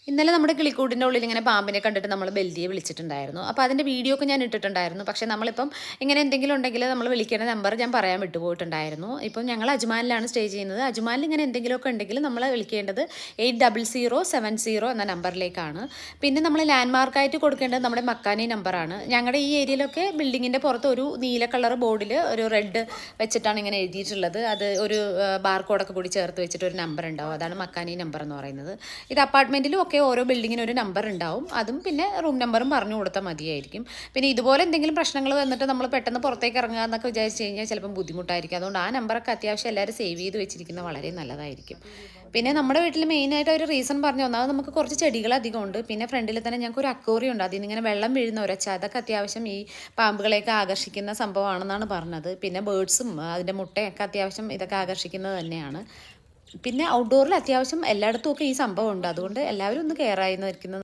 ഇന്നലെ നമ്മുടെ കിളിക്കൂടിൻ്റെ ഉള്ളിൽ ഇങ്ങനെ പാമ്പിനെ കണ്ടിട്ട് നമ്മൾ ബെൽജിയെ വിളിച്ചിട്ടുണ്ടായിരുന്നു. അപ്പോൾ അതിൻ്റെ വീഡിയോ ഒക്കെ ഞാൻ ഇട്ടിട്ടുണ്ടായിരുന്നു. പക്ഷേ നമ്മളിപ്പം ഇങ്ങനെ എന്തെങ്കിലും ഉണ്ടെങ്കിൽ നമ്മൾ വിളിക്കേണ്ട നമ്പർ ഞാൻ പറയാൻ വിട്ടുപോയിട്ടുണ്ടായിരുന്നു. ഇപ്പം ഞങ്ങൾ അജ്മാനിലാണ് സ്റ്റേ ചെയ്യുന്നത്. അജ്മാനിൽ ഇങ്ങനെ എന്തെങ്കിലുമൊക്കെ ഉണ്ടെങ്കിൽ നമ്മൾ വിളിക്കേണ്ടത് 8007 എന്ന നമ്പറിലേക്കാണ്. പിന്നെ നമ്മൾ ലാൻഡ് മാർക്കായിട്ട് കൊടുക്കേണ്ടത് നമ്മുടെ മക്കാനി നമ്പറാണ്. ഞങ്ങളുടെ ഈ ഏരിയയിലൊക്കെ ബിൽഡിങ്ങിൻ്റെ പുറത്ത് ഒരു നീല കളർ ബോർഡിൽ ഒരു റെഡ് വെച്ചിട്ടാണ് ഇങ്ങനെ എഴുതിയിട്ടുള്ളത്. അത് ഒരു ബാർകോഡൊക്കെ കൂടി ചേർത്ത് വെച്ചിട്ട് ഒരു നമ്പർ ഉണ്ടാവും. അതാണ് മക്കാനി നമ്പർ എന്ന് പറയുന്നത്. ഇത് അപ്പാർട്ട്മെൻറ്റിലും ഒക്കെ ഓരോ ബിൽഡിങ്ങിന് ഒരു നമ്പർ ഉണ്ടാവും. അതും പിന്നെ റൂം നമ്പറും പറഞ്ഞു കൊടുത്താൽ മതിയായിരിക്കും. പിന്നെ ഇതുപോലെ എന്തെങ്കിലും പ്രശ്നങ്ങൾ വന്നിട്ട് നമ്മൾ പെട്ടെന്ന് പുറത്തേക്ക് ഇറങ്ങുക എന്നൊക്കെ വിചാരിച്ച് കഴിഞ്ഞാൽ ചിലപ്പം ബുദ്ധിമുട്ടായിരിക്കും. അതുകൊണ്ട് ആ നമ്പറൊക്കെ അത്യാവശ്യം എല്ലാവരും സേവ് ചെയ്ത് വെച്ചിരിക്കുന്നത് വളരെ നല്ലതായിരിക്കും. പിന്നെ നമ്മുടെ വീട്ടിൽ മെയിനായിട്ട് ഒരു റീസൺ പറഞ്ഞു വന്നാൽ നമുക്ക് കുറച്ച് ചെടികൾ അധികം ഉണ്ട്. പിന്നെ ഫ്രണ്ടിൽ തന്നെ ഞങ്ങൾക്ക് ഒരു അക്വേറിയം ഉണ്ട്. അതിൽ നിന്ന് ഇങ്ങനെ വെള്ളം വീഴുന്ന ഒരച്ച അതൊക്കെ അത്യാവശ്യം ഈ പാമ്പുകളെയൊക്കെ ആകർഷിക്കുന്ന സംഭവമാണെന്നാണ് പറഞ്ഞത്. പിന്നെ ബേർഡ്സും അതിൻ്റെ മുട്ടയൊക്കെ അത്യാവശ്യം ഇതൊക്കെ ആകർഷിക്കുന്നത് തന്നെയാണ്. പിന്നെ ഔട്ട്ഡോറിൽ അത്യാവശ്യം എല്ലായിടത്തും ഒക്കെ ഈ സംഭവം ഉണ്ട്. അതുകൊണ്ട് എല്ലാവരും ഒന്ന് കെയർ ആയി നിൽക്കുന്നത്